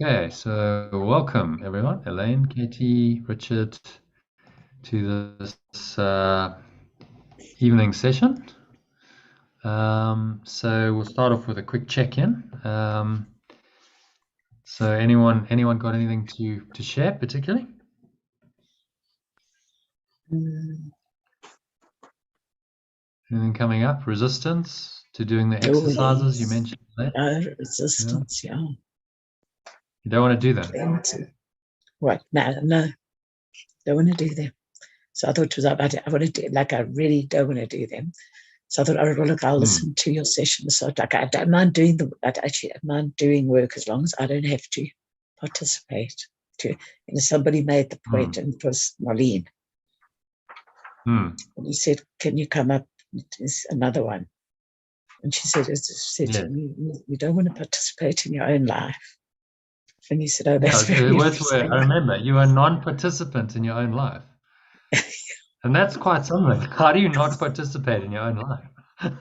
Okay, so welcome everyone, Elaine, Katie, Richard, to this evening session. So we'll start off with a quick check-in. So anyone got anything to share particularly? Anything coming up? Resistance to doing the exercises you mentioned today? Resistance, yeah. You don't want to do them? Right, no, don't want to do them. So I thought it was about it. I want to do, like, I really don't want to do them. So I thought, oh, look, I'll listen to your session. So like, I don't mind doing I don't mind doing work as long as I don't have to participate. Somebody made the point, and it was Marlene. And he said, "Can you come up?" There's another one, and she said, "You don't want to participate in your own life." And he said, "Oh, that's very interesting." I remember you are a non-participant in your own life. And that's quite something. How do you not participate in your own life? Did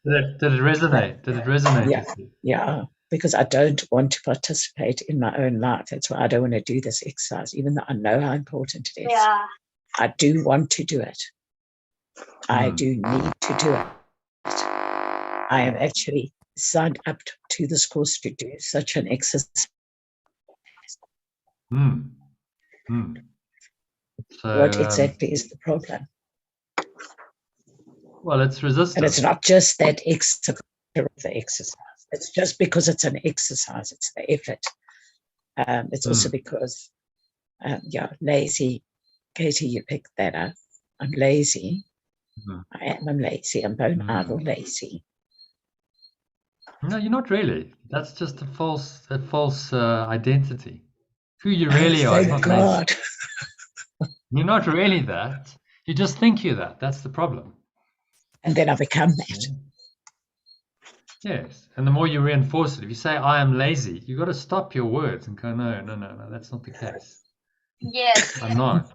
it resonate? Did it resonate with you? Yeah, because I don't want to participate in my own life. That's why I don't want to do this exercise, even though I know how important it is. Yeah. I do want to do it. I do need to do it. I am actually signed up to this course to do such an exercise. So, what exactly is the problem? Well, it's resistance. And it's not just that exercise. It's just because it's an exercise. It's the effort. It's also because, lazy. Katie, you picked that up. I'm lazy. I'm lazy. I'm bone idle lazy. No, you're not really. That's just a false identity. Who you really are. Thank God. You're not really that. You just think you're that. That's the problem. And then I become that. Yes. And the more you reinforce it, if you say, I am lazy, you've got to stop your words and go, no, that's not the case. Yes. I'm not.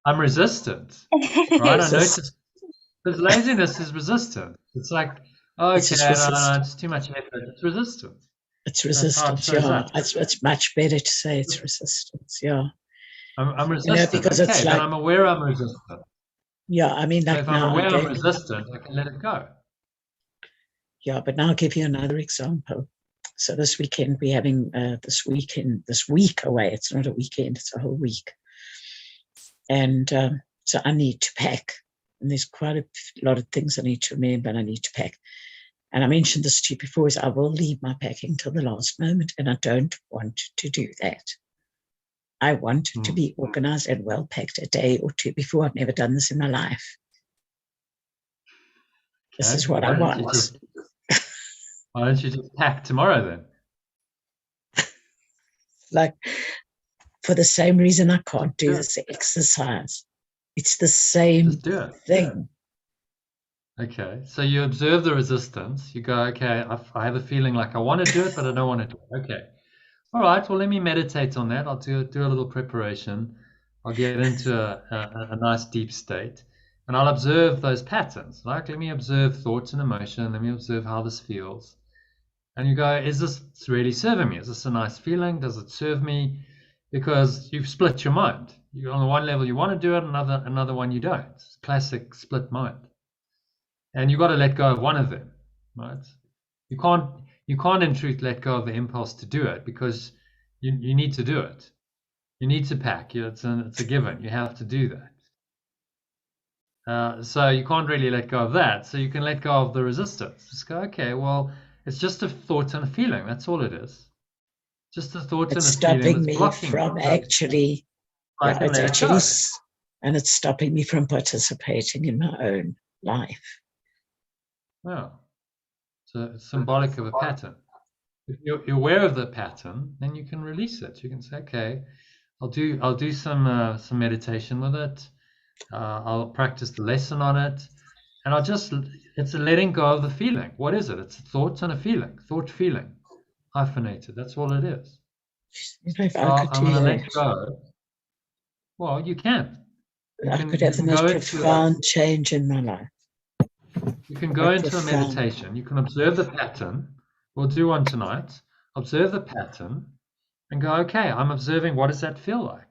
I'm resistant. Right? I noticed because laziness is resistant. It's like, oh, okay, no, it's too much effort. It's resistance. It's resistance, yeah. It's much better to say it's resistance, yeah. I'm resistant. Because okay, it's like, I'm aware I'm resistant. Yeah, I mean, like, so if I'm aware I'm resistant, I can let it go. Yeah, but now I'll give you another example. So this weekend we're having this week away. It's not a weekend; it's a whole week. And so I need to pack, and there's quite a lot of things I need to remember, and I need to pack. And I mentioned this to you before: is I will leave my packing till the last moment, and I don't want to do that. I want to be organized and well packed a day or two before. I've never done this in my life. This is what I want. Why don't you just pack tomorrow then? Like, for the same reason I can't do this exercise. It's the same thing. Okay, so you observe the resistance. You go, okay, I have a feeling like I want to do it, but I don't want to do it. Okay. All right, well, let me meditate on that. I'll do a little preparation. I'll get into a nice deep state. And I'll observe those patterns. Like, let me observe thoughts and emotion. Let me observe how this feels. And you go, is this really serving me? Is this a nice feeling? Does it serve me? Because you've split your mind. On the one level you want to do it, another one you don't. It's classic split mind. And you've got to let go of one of them, right? You can't in truth let go of the impulse to do it because you need to do it. You need to pack. It's a given. You have to do that. So you can't really let go of that. So you can let go of the resistance. Just go, okay, well, it's just a thought and a feeling. That's all it is. Just a thought and a feeling. It's stopping me from actually, and it's stopping me from participating in my own life. Wow. So it's symbolic of a pattern. If you're aware of the pattern, then you can release it. You can say, okay, I'll do some meditation with it. I'll practice the lesson on it. And it's a letting go of the feeling. What is it? It's a thought and a feeling. Thought, feeling. Hyphenated. That's all it is. I'm going to let go. Well, you can. I could have the most profound change in my life. You can go into a meditation. You can observe the pattern. We'll do one tonight. Observe the pattern and go, okay, I'm observing, what does that feel like?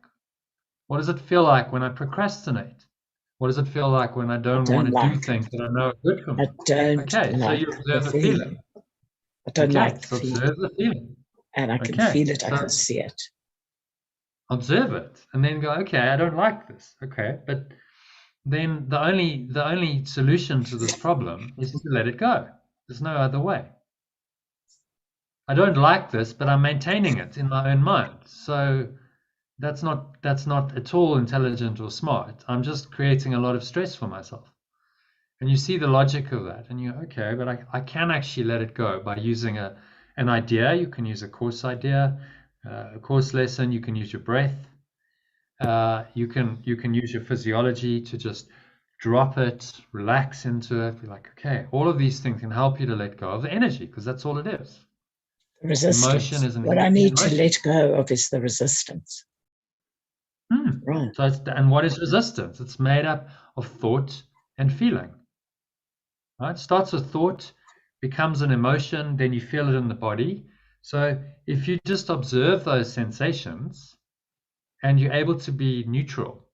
What does it feel like when I procrastinate? What does it feel like when I don't want to do things that I know are good for me? I don't Okay, so like you the observe the feeling. feeling. I don't Okay, like the so feeling. observe the feeling. And I can Okay, feel it, I so can see it. observe it and then go, okay, I don't like this. Okay, but then the only solution to this problem is to let it go. There's no other way. I don't like this, but I'm maintaining it in my own mind. So that's not at all intelligent or smart. I'm just creating a lot of stress for myself. And you see the logic of that, and you're okay, but I can actually let it go by using an idea. You can use a course idea, a course lesson. You can use your breath. You can use your physiology to just drop it, relax into it. Be like, okay, all of these things can help you to let go of the energy, because that's all it is. Emotion Resistance. is an What I energy in need to motion. let go of is the resistance. Right. So and what is resistance? It's made up of thought and feeling. Right? It starts with thought, becomes an emotion, then you feel it in the body. So if you just observe those sensations and you're able to be neutral,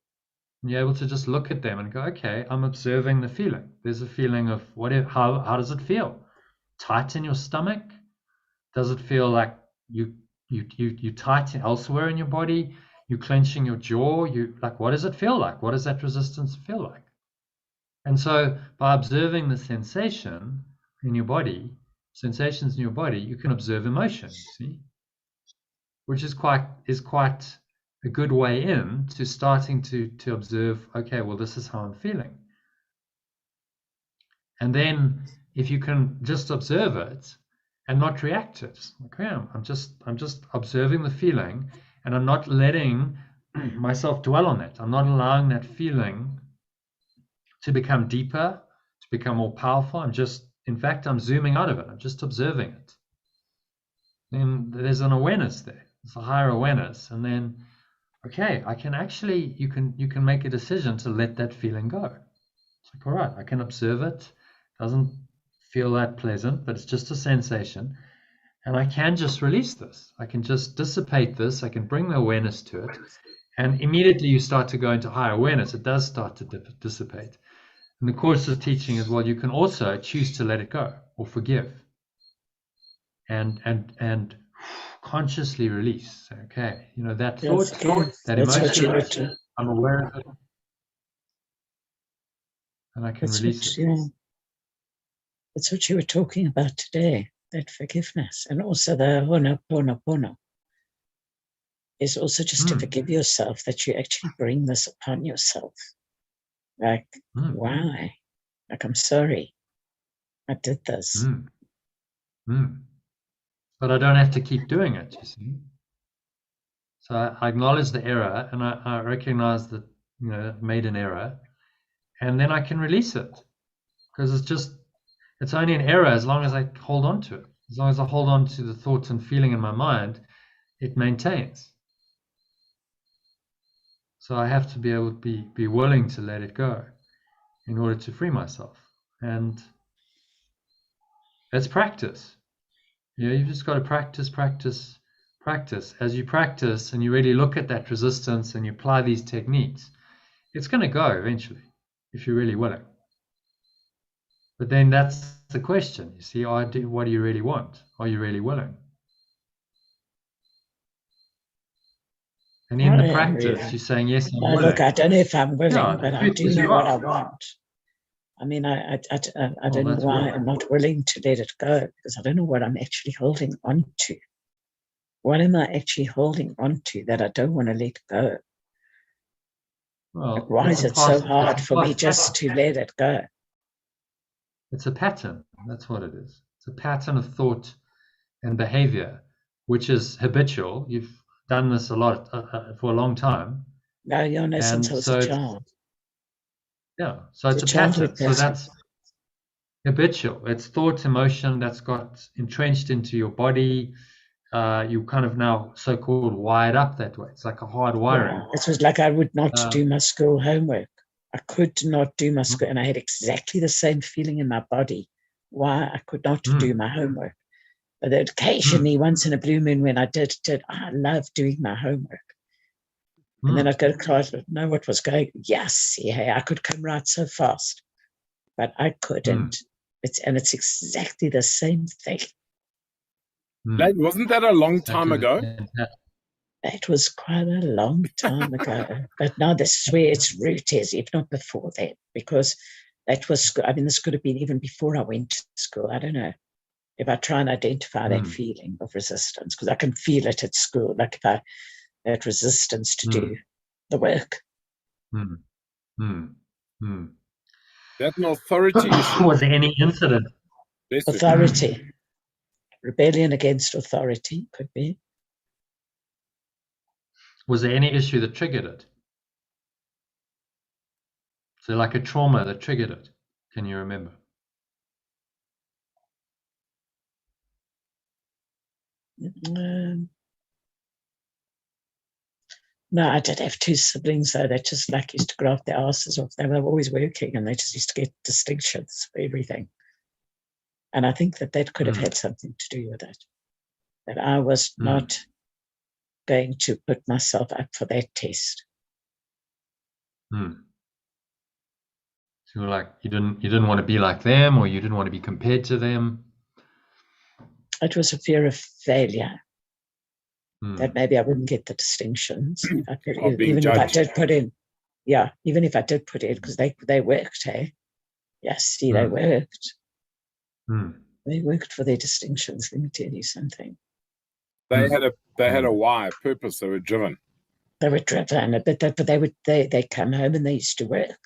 and you're able to just look at them and go, okay, I'm observing the feeling. There's a feeling of how does it feel? Tight in your stomach? Does it feel like you tight elsewhere in your body? You clenching your jaw? You like, what does it feel like? What does that resistance feel like? And so by observing the sensation in your body, sensations in your body, you can observe emotion, you see, which is quite a good way in to starting to observe, okay, well, this is how I'm feeling. And then if you can just observe it and not react to it, okay, I'm just observing the feeling, and I'm not letting myself dwell on it. I'm not allowing that feeling to become deeper, to become more powerful. In fact, I'm zooming out of it. I'm just observing it. Then there's an awareness there. It's a higher awareness. And then, okay, I can actually, you can make a decision to let that feeling go. It's like, all right, I can observe it. Doesn't feel that pleasant, but it's just a sensation. And I can just release this. I can just dissipate this. I can bring the awareness to it. And immediately you start to go into higher awareness. It does start to dissipate. And the course is teaching as well, you can also choose to let it go or forgive and consciously release. Okay, that thought, that That's what you emotion, would do. I'm aware of it and I can That's release what, it. yeah. That's what you were talking about today, that forgiveness. And also the Ho'oponopono is also just to forgive yourself that you actually bring this upon yourself. Like, why? Like, I'm sorry. I did this. But I don't have to keep doing it, you see. So I acknowledge the error and I recognize that, I've made an error, and then I can release it, because it's only an error as long as I hold on to it. As long as I hold on to the thoughts and feeling in my mind, it maintains. So I have to be able to be willing to let it go in order to free myself. And that's practice. You've just got to practice, practice, practice. As you practice and you really look at that resistance and you apply these techniques, it's going to go eventually if you're really willing. But then that's the question. You see, what do you really want? Are you really willing? And in the practice, you're saying, yes, I'm willing. Look, I don't know if I'm willing, Yeah, but I do know what I want. I mean, I don't know why I'm not willing to let it go, because I don't know what I'm actually holding on to. What am I actually holding on to that I don't want to let go? Well, like, why is it so hard for me just to let it go? It's a pattern. That's what it is. It's a pattern of thought and behavior, which is habitual. You've done this a lot for a long time. No, since I was a child. Yeah, so it's a pattern. So that's habitual. It's thought, emotion that's got entrenched into your body. You kind of now so-called wired up that way. It's like a hard wiring. Yeah, it was like I would not do my school homework. I could not do my school, and I had exactly the same feeling in my body why I could not do my homework. But occasionally, once in a blue moon, when I I love doing my homework. And then I'd go to class, know what was going. Yes, yeah, I could come right so fast, but I couldn't. It's exactly the same thing. Wasn't that a long time ago? It was quite a long time ago. But now this is where its root is, if not before that, because that was, I mean, this could have been even before I went to school. I don't know if I try and identify that feeling of resistance, because I can feel it at school, like if I that resistance to do the work. That an authority issue. Was there any incident? Authority. Rebellion against authority could be. Was there any issue that triggered it? So like a trauma that triggered it? Can you remember? No, I did have two siblings, though, that just like used to graft their asses off. They were always working and they just used to get distinctions for everything. And I think that could have had something to do with it. That I was not going to put myself up for that test. So you were like, you didn't want to be like them, or you didn't want to be compared to them? It was a fear of failure. That maybe I wouldn't get the distinctions. Even if I did put in, because they worked, hey? Yes, see, they worked. They worked for their distinctions. Let me tell you something. They had a why, a purpose. They were driven. They were driven, but they come home and they used to work.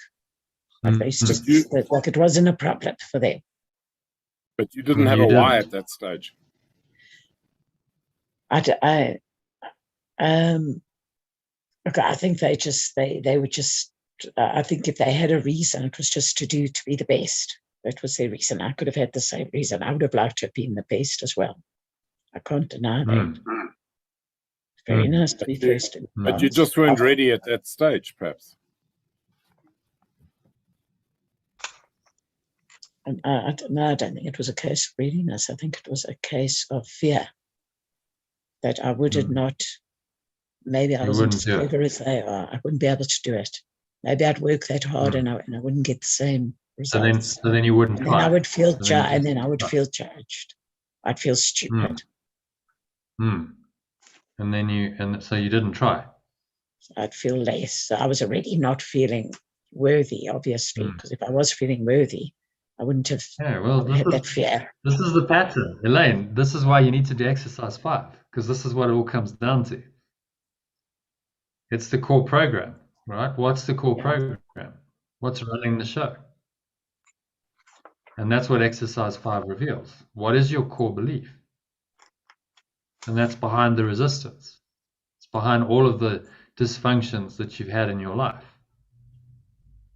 Like they used to, like it wasn't a problem for them. But you didn't have a why at that stage. I think they were just. I think if they had a reason, it was just to be the best. That was their reason. I could have had the same reason. I would have liked to have been the best as well. I can't deny that. It's very nice to be first. But you just weren't ready at that stage, perhaps. And I don't think it was a case of readiness. I think it was a case of fear that I would not. Maybe I wasn't as clever as they are. I wouldn't be able to do it. Maybe I'd work that hard and I wouldn't get the same results. So then you wouldn't try. And I would feel and then I would feel judged. I'd feel stupid. And so you didn't try. I'd feel less. So I was already not feeling worthy, obviously, because if I was feeling worthy, I wouldn't have had that fear. This is the pattern, Elaine. This is why you need to do exercise 5, because this is what it all comes down to. It's the core program, right? What's the core program? What's running the show? And that's what exercise 5 reveals. What is your core belief? And that's behind the resistance. It's behind all of the dysfunctions that you've had in your life.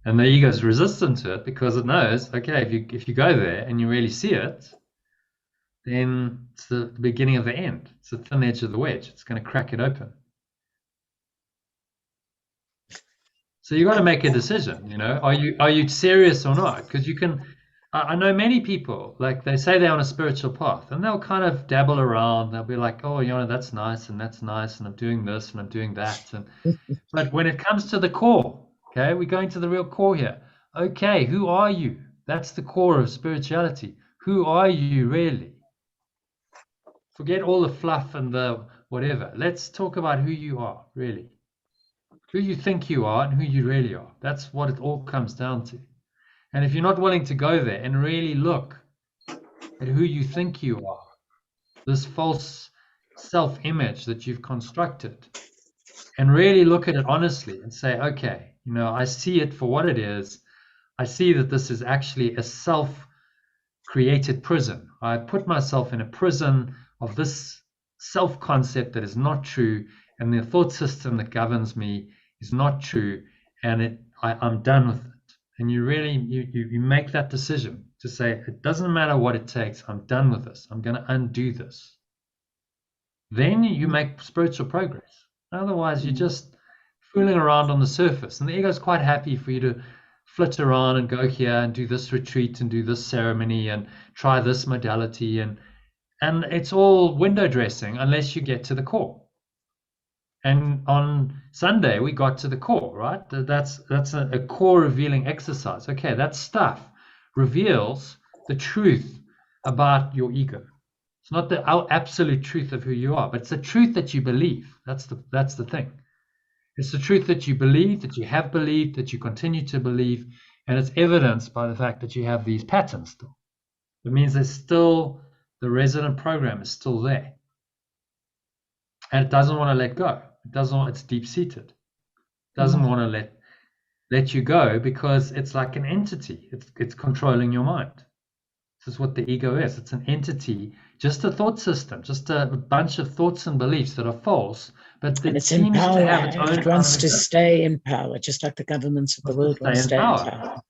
And the ego is resistant to it because it knows, okay, if you go there and you really see it, then it's the beginning of the end. It's the thin edge of the wedge. It's going to crack it open. So you got to make a decision. You know, are you serious or not? Because you can. I know many people, like they say they're on a spiritual path, and they'll kind of dabble around. They'll be like, oh, you know, that's nice, and I'm doing this, and I'm doing that, but when it comes to the core. Okay, we're going to the real core here. Okay, who are you? That's the core of spirituality. Who are you really? Forget all the fluff and the whatever. Let's talk about who you are, really. Who you think you are and who you really are. That's what it all comes down to. And if you're not willing to go there and really look at who you think you are, this false self-image that you've constructed, and really look at it honestly and say, okay, you know, I see it for what it is. I see that this is actually a self-created prison. I put myself in a prison of this self-concept that is not true, and the thought system that governs me is not true, and I'm done with it. And you really, you make that decision to say, it doesn't matter what it takes. I'm done with this. I'm going to undo this. Then you make spiritual progress. Otherwise, you're just fooling around on the surface. And the ego is quite happy for you to flit around and go here and do this retreat and do this ceremony and try this modality. And And it's all window dressing unless you get to the core. And on Sunday, we got to the core, right? That's a core revealing exercise. Okay, that stuff reveals the truth about your ego. It's not the absolute truth of who you are, but it's the truth that you believe. That's the thing. It's the truth that you believe, that you have believed, that you continue to believe, and it's evidenced by the fact that you have these patterns still. It means there's still the resident program is still there, and it doesn't want to let go. It doesn't. It's deep seated. It doesn't want to let you go because it's like an entity. It's controlling your mind. This is what the ego is. It's an entity, just a thought system, just a bunch of thoughts and beliefs that are false, but it it's seems in to power. have its own It wants to stay in power, just like the governments of the world want to stay in power.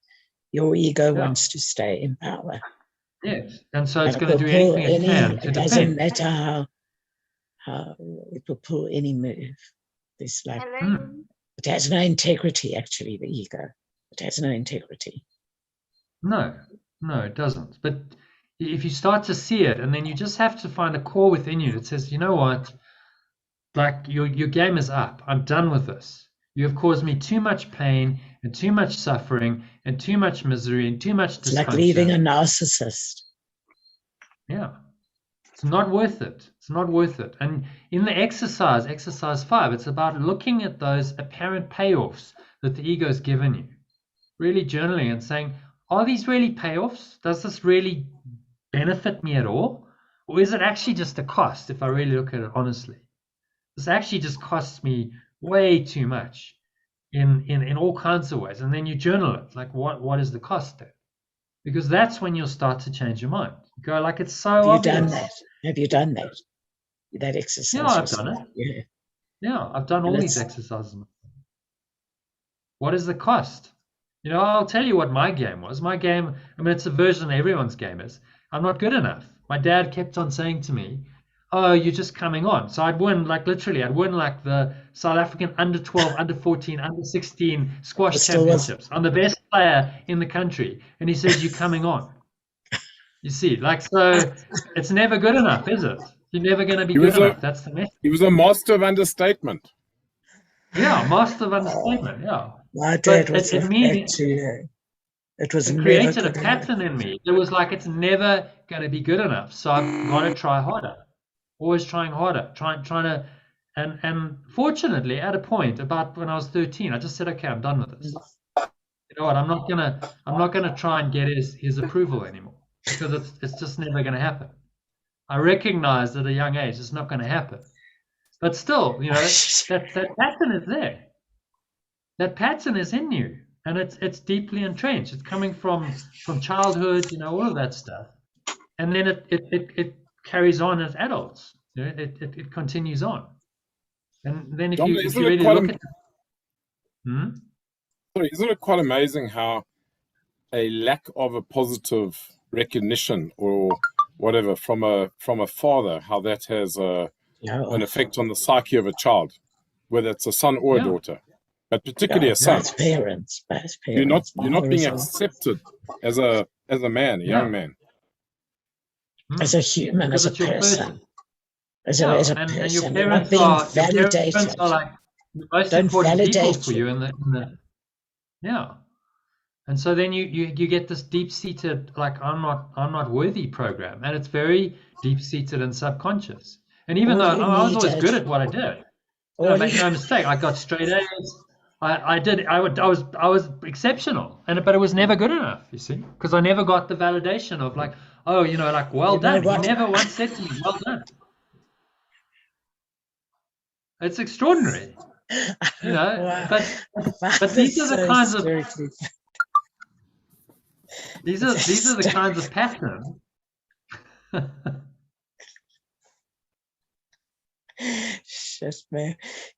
Your ego wants to stay in power. Yes, and so it's And going to do anything it can to it doesn't defend. matter how it will pull any move. This like it has no integrity. Actually, the ego, it has no integrity. No, it doesn't. But if you start to see it, and then you just have to find a core within you that says, you know what, like your game is up. I'm done with this. You have caused me too much pain and too much suffering and too much misery and too much dysfunction. It's like leaving a narcissist. Yeah. It's not worth it. It's not worth it. And in the exercise 5, it's about looking at those apparent payoffs that the ego's given you. Really journaling and saying, are these really payoffs? Does this really benefit me at all? Or is it actually just a cost if I really look at it honestly? This actually just costs me way too much in all kinds of ways. And then you journal it. Like, what is the cost there? Because that's when you'll start to change your mind. You go like, it's so obvious. Have you done that? Have you done that? That exercise? Yeah, I've done it. Yeah, I've done all these exercises. What is the cost? You know, I'll tell you what my game was. My game, I mean, it's a version everyone's game is. I'm not good enough. My dad kept on saying to me, oh, you're just coming on. So I'd win, like literally, I'd win like the South African under 12, under 14, under 16 squash championships. I'm the best player in the country. And he says, you're coming on. You see, like, so it's never good enough, is it? You're never going to be good enough. That's the message. He was a master of understatement. Yeah, master of understatement, yeah. My dad was it created a pattern in me. It was like, it's never going to be good enough. So I've got to try harder. Always trying harder, trying to, and fortunately, at a point about when I was 13, I just said, okay, I'm done with this. You know what? I'm not gonna try and get his approval anymore because it's just never gonna happen. I recognized at a young age it's not gonna happen, but still, you know, that pattern is there. That pattern is in you, and it's deeply entrenched. It's coming from childhood, you know, all of that stuff, and then it carries on as adults. You know, it continues on, and then if you really look at sorry, isn't it quite amazing how a lack of a positive recognition or whatever from a father, how that has an effect on the psyche of a child, whether it's a son or a daughter, but particularly a son. Both parents. You're not being accepted as a man, a young man. As a human, as a person, as a person, and your you're not being validated. Your parents are like the most important people for you in the and so then you get this deep-seated like I'm not worthy program, and it's very deep-seated and subconscious. And even though I was always good at what I did, make no mistake, I got straight A's. I was exceptional, but it was never good enough, you see, because I never got the validation of like, oh, you know, like, well done. He never once said to me, well done. It's extraordinary, you know. But these are the kinds of these are the kinds of patterns. Shit, man.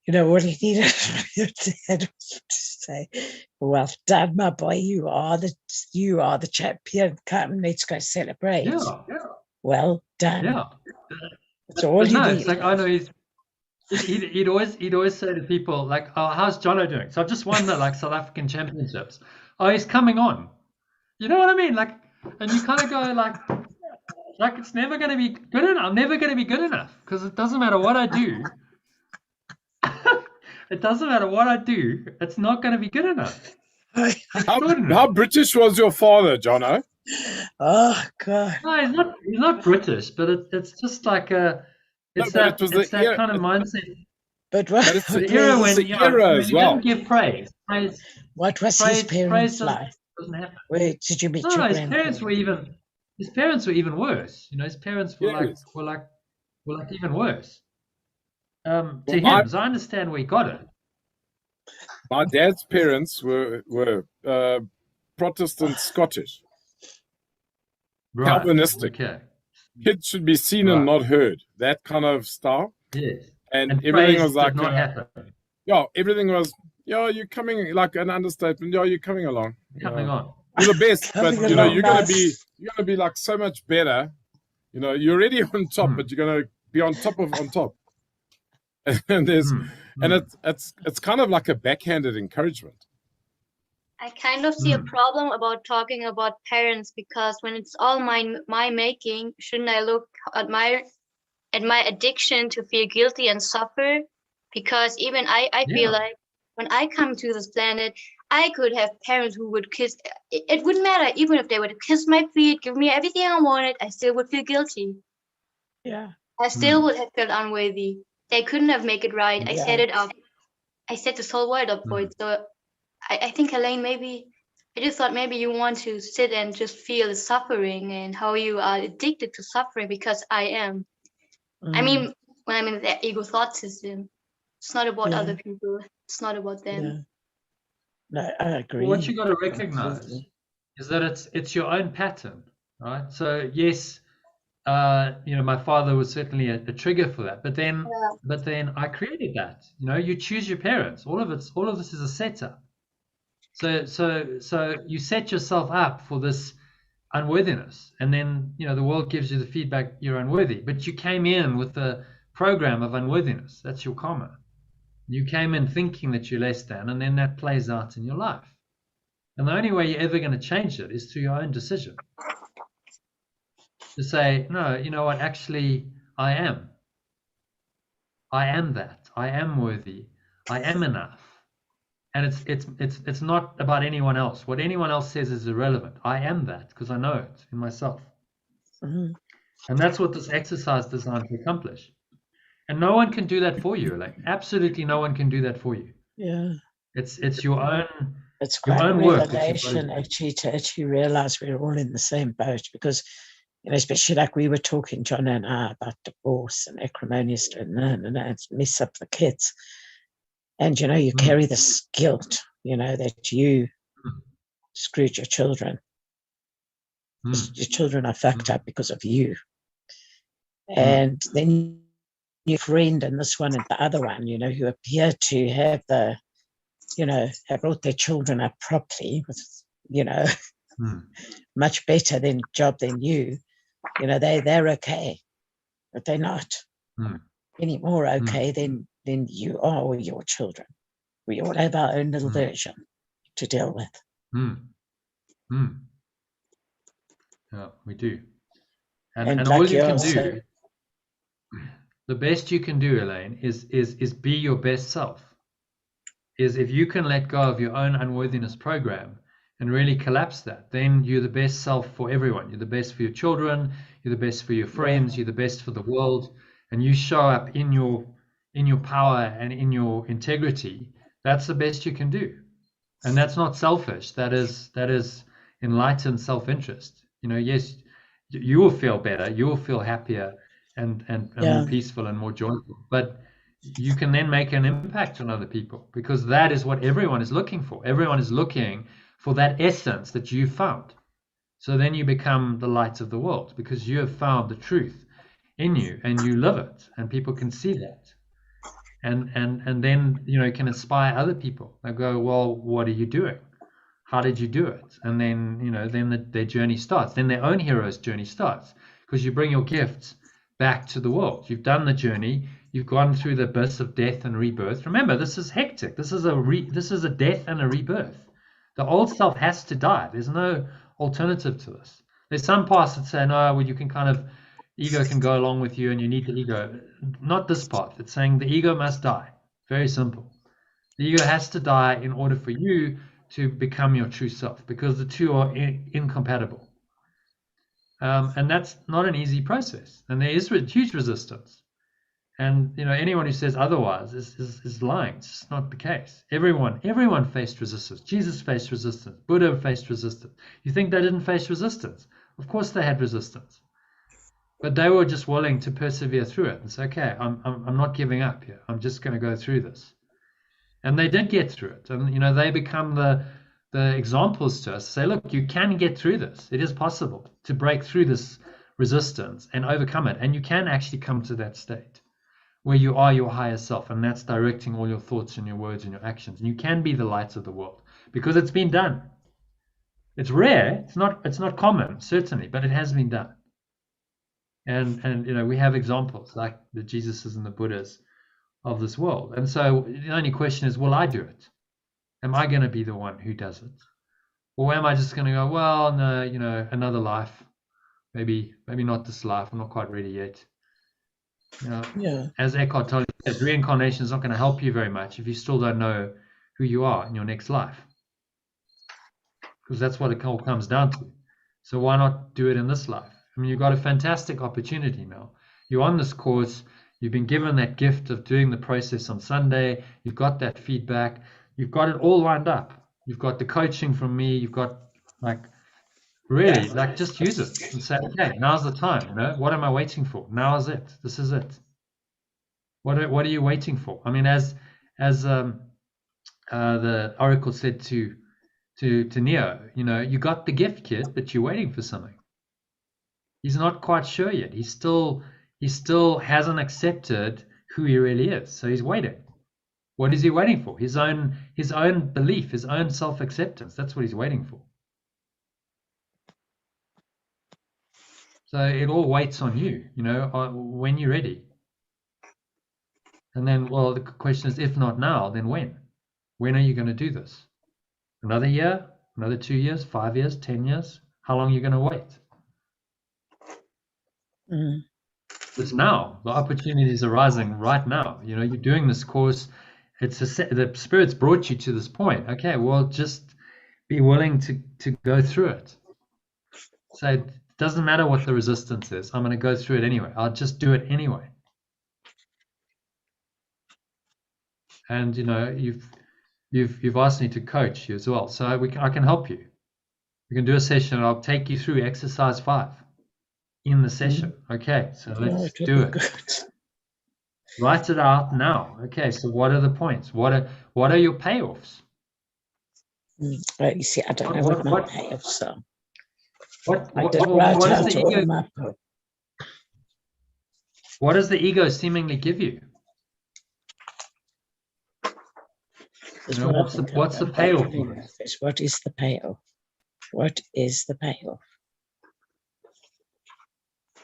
You know what he needed your dad was to say, well done, my boy, you are the champion. Come, let's go celebrate. Yeah. Well done. Yeah. That's all you need. It's like, I know he'd always say to people like, oh, how's Jono doing? So I've just won the like South African championships. Oh, he's coming on. You know what I mean? Like, and you kind of go like, Like it's never going to be good enough. I'm never going to be good enough because it doesn't matter what I do. It doesn't matter what I do. It's not going to be good enough. How British was your father, Jono? Oh God! No, he's not British, but it's just like that kind of mindset. But it's the era when you didn't give praise. What was his parents like? Doesn't happen. Where did you meet your his parents were even worse. You know, his parents were like even worse. To him, so I understand where he got it. My dad's parents were Protestant Scottish, right. Calvinistic. Okay. Kids should be seen and not heard. That kind of style. Yes. And everything was like, not happen. Everything was, you're coming, like an understatement. You're coming along. Coming on. You're the best, but you're gonna be like so much better. You know, you're already on top, but you're gonna be on top. And it's kind of like a backhanded encouragement. I kind of see a problem about talking about parents, because when it's all my making, shouldn't I look at my addiction to feel guilty and suffer? Because even I feel like when I come to this planet, I could have parents who would kiss. It wouldn't matter, even if they would kiss my feet, give me everything I wanted, I still would feel guilty. Yeah. I still would have felt unworthy. They couldn't have made it right. I set it up. I set this whole world up for it. So I think, Elaine, I just thought maybe you want to sit and just feel the suffering and how you are addicted to suffering, because I am. I mean, when I'm in the ego thought system, it's not about other people. It's not about them. Yeah. No, I agree. Well, what you got to recognize is that it's your own pattern, right? So yes, my father was certainly a trigger for that. But then I created that. You know, you choose your parents. All of this is a setup. So you set yourself up for this unworthiness, and then the world gives you the feedback you're unworthy. But you came in with the program of unworthiness. That's your karma. You came in thinking that you're less than, and then that plays out in your life. And the only way you're ever going to change it is through your own decision. To say, no, you know what, actually, I am that. I am worthy. I am enough. And it's not about anyone else. What anyone else says is irrelevant. I am that because I know it in myself. And that's what this exercise is designed to accomplish. And no one can do that for you, Elaine. Absolutely no one can do that for you. Yeah. It's your own. It's quite a revelation actually to realize we're all in the same boat, because especially like we were talking, John and I, about divorce and acrimonious and mess up the kids. And you carry this guilt, that you screwed your children. Your children are fucked up because of you. And then your friend and this one and the other one, who appear to have have brought their children up properly with, much better job than you, they're okay, but they're not any more okay than you are or your children. We all have our own little version to deal with. Yeah, we do. And all you can do, the best you can do, Elaine, is be your best self. Is if you can let go of your own unworthiness program and really collapse that, then you're the best self for everyone. You're the best for your children, you're the best for your friends, you're the best for the world, and you show up in your power and in your integrity. That's the best you can do. And that's not selfish. That is enlightened self-interest. Yes, you will feel better, you will feel happier and more peaceful and more joyful. But you can then make an impact on other people, because that is what everyone is looking for. Everyone is looking for that essence that you found. So then you become the light of the world, because you have found the truth in you and you live it, and people can see that. And then you can inspire other people. They go, well, what are you doing? How did you do it? And then their journey starts. Then their own hero's journey starts, because you bring your gifts back to the world. You've done the journey. You've gone through the abyss of death and rebirth. Remember, this is hectic. This is a death and a rebirth. The old self has to die. There's no alternative to this. There's some parts that say, no, well, you can kind of, ego can go along with you and you need the ego. Not this part. It's saying the ego must die. Very simple. The ego has to die in order for you to become your true self, because the two are incompatible. And that's not an easy process. And there is huge resistance. And anyone who says otherwise is lying. It's just not the case. Everyone faced resistance. Jesus faced resistance. Buddha faced resistance. You think they didn't face resistance? Of course they had resistance, but they were just willing to persevere through it and say, okay, I'm not giving up here. I'm just going to go through this. And they did get through it. And they become the examples to us. Say, look, you can get through this. It is possible to break through this resistance and overcome it. And you can actually come to that state where you are your higher self, and that's directing all your thoughts and your words and your actions. And you can be the light of the world because it's been done. It's rare. It's not common, certainly, but it has been done. And we have examples like the Jesuses and the Buddhas of this world. And so the only question is, will I do it? Am I going to be the one who does it? Or am I just going to go, well, no, another life, maybe not this life. I'm not quite ready yet. As Eckhart Tolle says, reincarnation is not going to help you very much if you still don't know who you are in your next life, because that's what it all comes down to. So why not do it in this life? I mean, you've got a fantastic opportunity now. You're on this course. You've been given that gift of doing the process on Sunday. You've got that feedback. You've got it all lined up. You've got the coaching from me. You've got really, just use it and say, okay, now's the time. What am I waiting for? Now is it. This is it. What are you waiting for? I mean, as the oracle said to Neo, you got the gift, kid, but you're waiting for something. He's not quite sure yet. He still hasn't accepted who he really is. So he's waiting. What is he waiting for? His own belief, his own self-acceptance. That's what he's waiting for. So it all waits on you, when you're ready. And then, well, the question is, if not now, then when? When are you going to do this? Another year? Another 2 years? 5 years? 10 years? How long are you going to wait? It's now. The opportunities are rising right now. You're doing this course. The Spirit's brought you to this point. Okay, well, just be willing to go through it. So it doesn't matter what the resistance is. I'm going to go through it anyway. I'll just do it anyway. And you've asked me to coach you as well, so I can help you. We can do a session. I'll take you through exercise 5 in the session. Okay, so let's do it. Good. Write it out now. Okay, so what are the points? What are your payoffs? Well, you see, I don't know what my payoffs are. What does the ego seemingly give you? What's the payoff? What is the payoff? What is the payoff?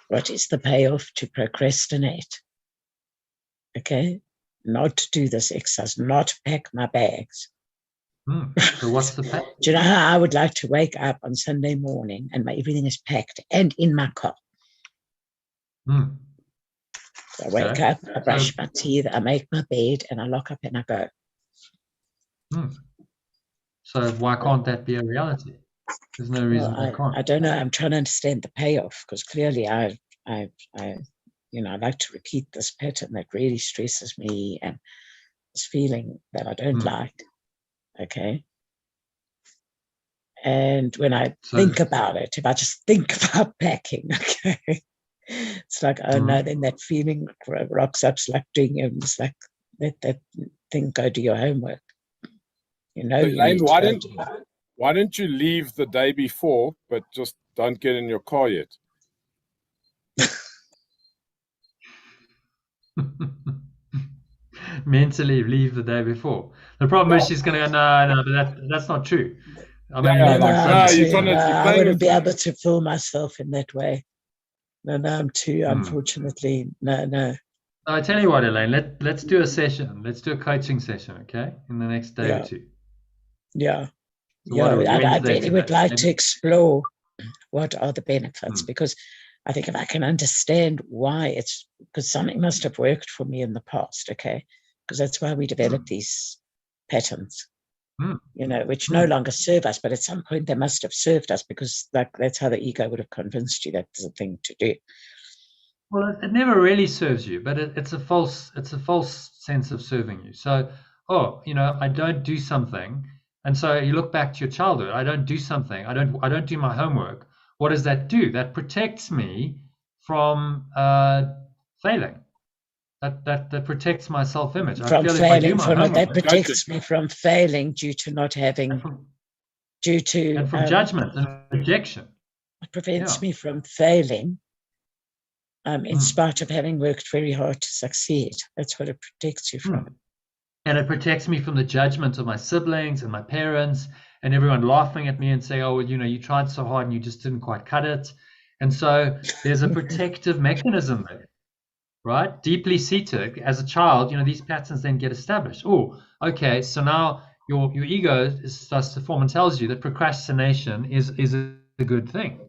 What is the payoff to procrastinate? Okay, not to do this exercise, not pack my bags. So what's the payoff? Do you know how I would like to wake up on Sunday morning and everything is packed and in my car? So I wake up, I brush my teeth, I make my bed, and I lock up and I go. So why can't that be a reality? There's no reason why it can't. I don't know. I'm trying to understand the payoff, because clearly I like to repeat this pattern that really stresses me, and this feeling that I don't like. Okay. And when I think about it, if I just think about packing, okay, it's like, oh no, then that feeling rocks up. It's like doing it. It's like, let that thing go do your homework. Elaine, why don't you leave the day before, but just don't get in your car yet? Mentally leave the day before. The problem is she's going to go, no, but that's not true. I mean, I wouldn't be able to fool myself in that way. No, I'm too, unfortunately, no. I tell you what, Elaine, let's do a session. Let's do a coaching session, okay, in the next day or two. Yeah. So I really would like to explore what are the benefits? Because I think if I can understand why, it's because something must have worked for me in the past, okay? Because that's why we develop these patterns, which no longer serve us, but at some point they must have served us, because that's how the ego would have convinced you that's the thing to do. Well, it never really serves you, but it's a false sense of serving you. So, I don't do something, and so you look back to your childhood. I don't do something. I don't do my homework. What does that do? That protects me from failing. That protects my self-image. From failing, that protects me from failing due to not having, from judgment and rejection. It prevents me from failing. In spite of having worked very hard to succeed. That's what it protects you from. And it protects me from the judgment of my siblings and my parents and everyone laughing at me and saying, oh, well, you tried so hard and you just didn't quite cut it. And so there's a protective mechanism there, right? Deeply seated. As a child, these patterns then get established. Oh, okay, so now your ego starts to form and tells you that procrastination is a good thing,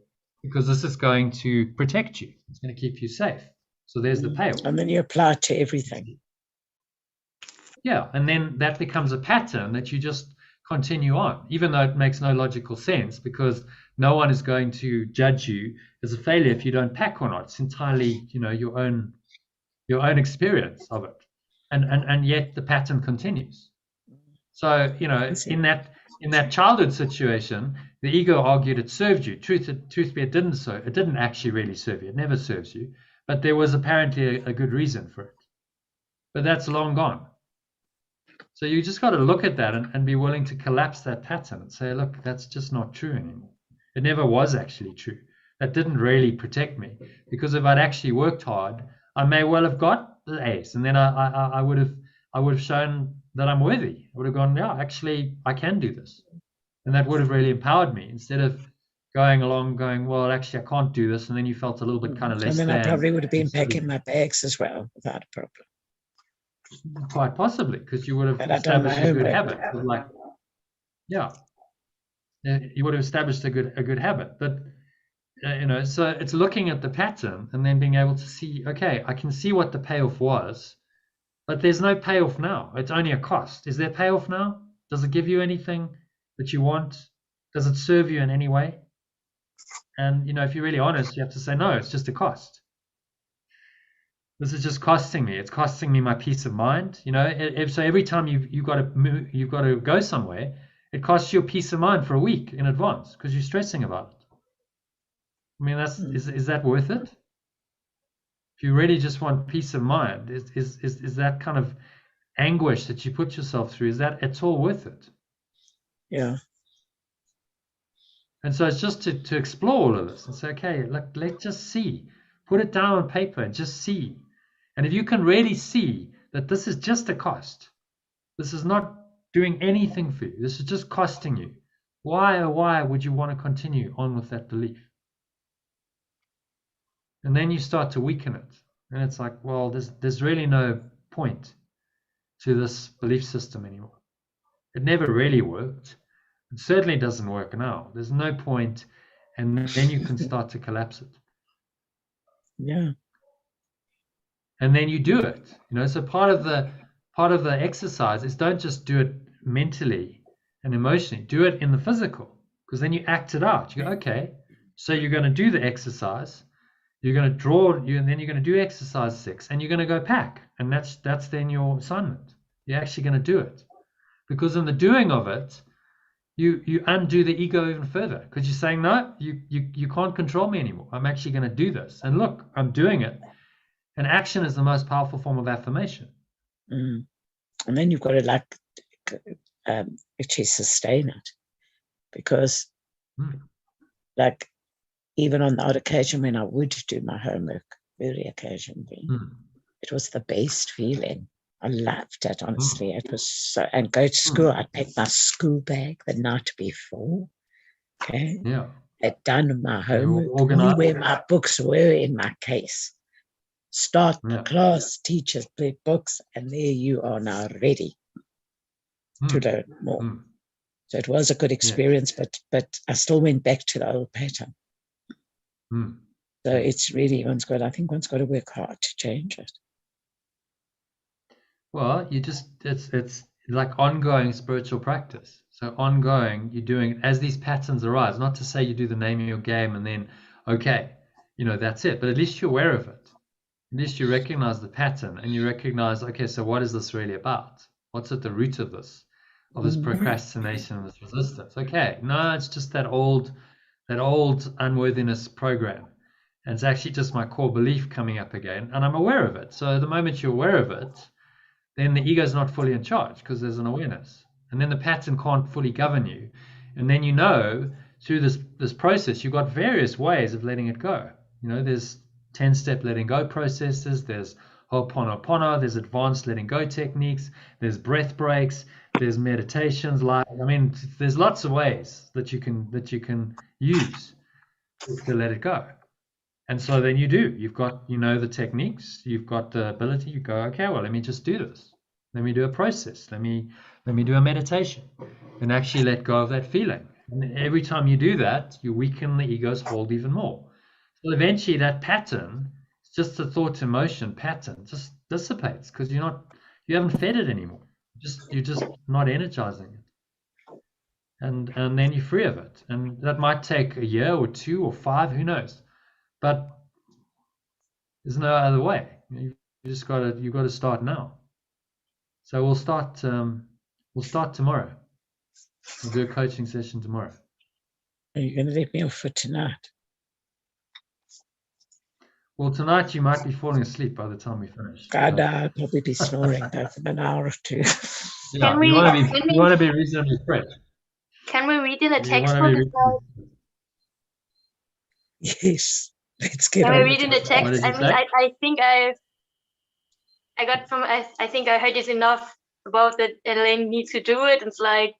because this is going to protect you. It's going to keep you safe. So there's the payoff. And then you apply it to everything. Yeah, and then that becomes a pattern that you just continue on, even though it makes no logical sense, because no one is going to judge you as a failure if you don't pack or not. It's entirely, your own experience of it. And yet the pattern continues. So, in that childhood situation, the ego argued it served you. Truth be, it didn't actually really serve you. It never serves you. But there was apparently a good reason for it. But that's long gone. So you just got to look at that and be willing to collapse that pattern and say, look, that's just not true anymore. It never was actually true. That didn't really protect me, because if I'd actually worked hard, I may well have got the A's, and then I would have shown that I'm worthy. I would have gone, yeah, actually, I can do this. And that would have really empowered me, instead of going along going, well, actually, I can't do this. And then you felt a little bit kind of less than. And then I probably would have been packing my bags as well without a problem. Quite possibly, because you would have established a good habit. You would have established a good habit. But, so it's looking at the pattern and then being able to see, okay, I can see what the payoff was, but there's no payoff now. It's only a cost. Is there payoff now? Does it give you anything that you want? Does it serve you in any way? And, if you're really honest, you have to say, no, it's just a cost. This is just costing me. It's costing me my peace of mind. So every time you've got to go somewhere, it costs you a peace of mind for a week in advance because you're stressing about it. I mean, is that worth it? If you really just want peace of mind, is that kind of anguish that you put yourself through, is that at all worth it? Yeah. And so it's just to explore all of this and say, okay, let's just see. Put it down on paper and just see. And if you can really see that this is just a cost, this is not doing anything for you, this is just costing you, why would you want to continue on with that belief? And then you start to weaken it. And it's like, well, there's really no point to this belief system anymore. It never really worked. It certainly doesn't work now. There's no point. And then you can start to collapse it. Yeah. And then you do it. So part of the exercise is don't just do it mentally and emotionally. Do it in the physical, because then you act it out. You go, okay, so you're going to do the exercise. You're going to draw, and then you're going to do exercise 6, and you're going to go pack, and that's then your assignment. You're actually going to do it, because in the doing of it, you undo the ego even further, because you're saying, no, you can't control me anymore. I'm actually going to do this, and look, I'm doing it. And action is the most powerful form of affirmation. And then you've got to actually sustain it, because even on the odd occasion when I would do my homework, very occasionally, it was the best feeling. I loved it, honestly. It was so, and go to school, I'd pack my school bag the night before. Okay. Yeah. I'd done my homework, knew where my books were in my case. Start the class, teachers play books, and there you are now ready to learn more. So it was a good experience, but I still went back to the old pattern. So it's really, I think one's got to work hard to change it. Well, it's like ongoing spiritual practice. So ongoing, you're doing it as these patterns arise. Not to say you do the name of your game and then, okay, that's it. But at least you're aware of it. At least you recognize the pattern and you recognize, okay, so what is this really about? What's at the root of this procrastination, this resistance? Okay, no, it's just that old unworthiness program. And it's actually just my core belief coming up again, and I'm aware of it. So the moment you're aware of it, then the ego is not fully in charge because there's an awareness. And then the pattern can't fully govern you. And then through this process, you've got various ways of letting it go. There's 10-step letting go processes, there's Ho'oponopono, there's advanced letting go techniques, there's breath breaks, there's meditations. There's lots of ways that you can use to let it go. And so then you've got, the techniques, you've got the ability, you go, okay, well, let me just do this. Let me do a process. Let me do a meditation and actually let go of that feeling. And every time you do that, you weaken the ego's hold even more. So eventually that pattern, it's just a thought emotion pattern, just dissipates because you haven't fed it anymore. You're just not energizing it. And then you're free of it. And that might take a year or 2 or 5, who knows? But there's no other way. You've got to start now. So we'll start tomorrow. We'll do a coaching session tomorrow. Are you going to leave me off for tonight? Well, tonight you might be falling asleep by the time we finish. God, I'll probably be snoring for an hour or 2. Yeah, you want to be reasonably fresh. Can we read in a textbook as well? Yes, let's get Can on. we read in the text? I think I think I heard this enough about that Elaine needs to do it. It's like,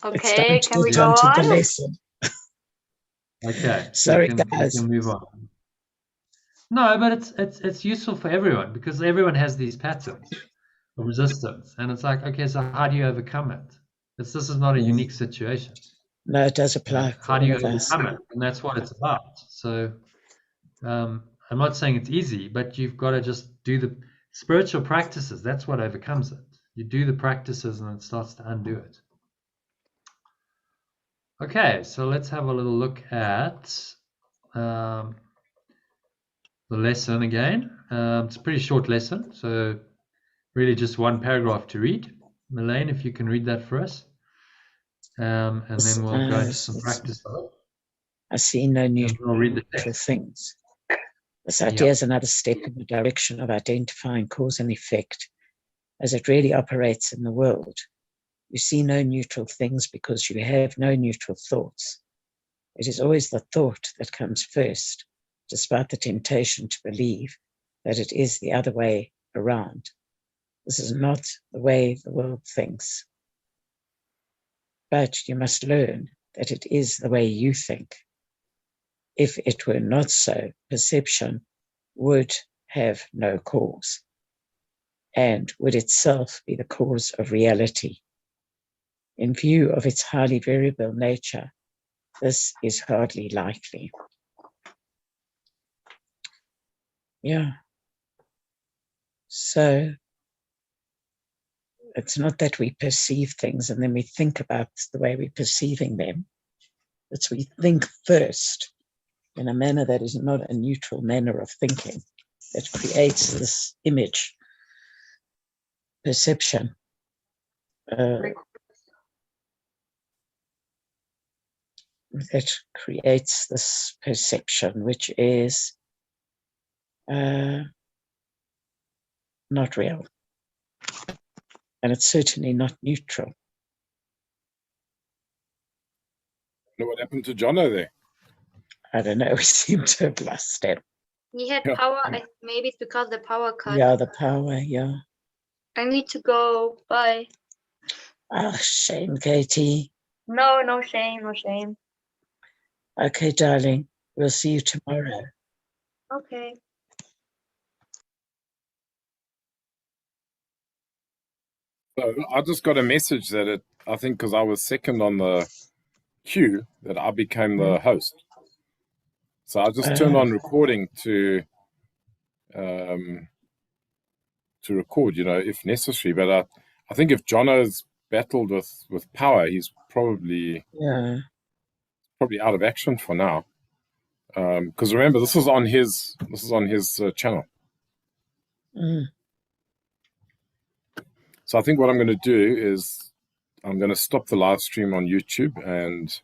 okay, can we go on? The lesson. Okay. Sorry, guys. We can move on. No, but it's useful for everyone because everyone has these patterns of resistance, and it's like, okay, so how do you overcome it? This is not a unique situation. No, it does apply. How do you overcome it? And that's what it's about. So I'm not saying it's easy, but you've got to just do the spiritual practices. That's what overcomes it. You do the practices and it starts to undo it. Okay, so let's have a little look at the lesson again. It's a pretty short lesson, so really just one paragraph to read. Elaine, if you can read that for us. And then we'll go into some practice. I see no neutral things. This idea is another step in the direction of identifying cause and effect as it really operates in the world. You see no neutral things because you have no neutral thoughts. It is always the thought that comes first, despite the temptation to believe that it is the other way around. This is not the way the world thinks. But you must learn that it is the way you think. If it were not so, perception would have no cause and would itself be the cause of reality. In view of its highly variable nature, this is hardly likely. Yeah. So it's not that we perceive things and then we think about the way we're perceiving them. It's we think first in a manner that is not a neutral manner of thinking that creates this image, perception. That creates this perception, which is not real. And it's certainly not neutral. What happened to Jono there? I don't know, we seem to have lost him. He had power, maybe it's because the power cut. Yeah, the power, yeah. I need to go, bye. Oh, shame, Katie. No shame, no shame. Okay, darling, we'll see you tomorrow. Okay. So I just got a message that I think because I was second on the queue, that I became the host. So I just turned on recording to record, if necessary. But I think if Jono's battled with power, he's probably out of action for now. Because remember, this is on his channel. So I think what I'm going to do is I'm going to stop the live stream on YouTube and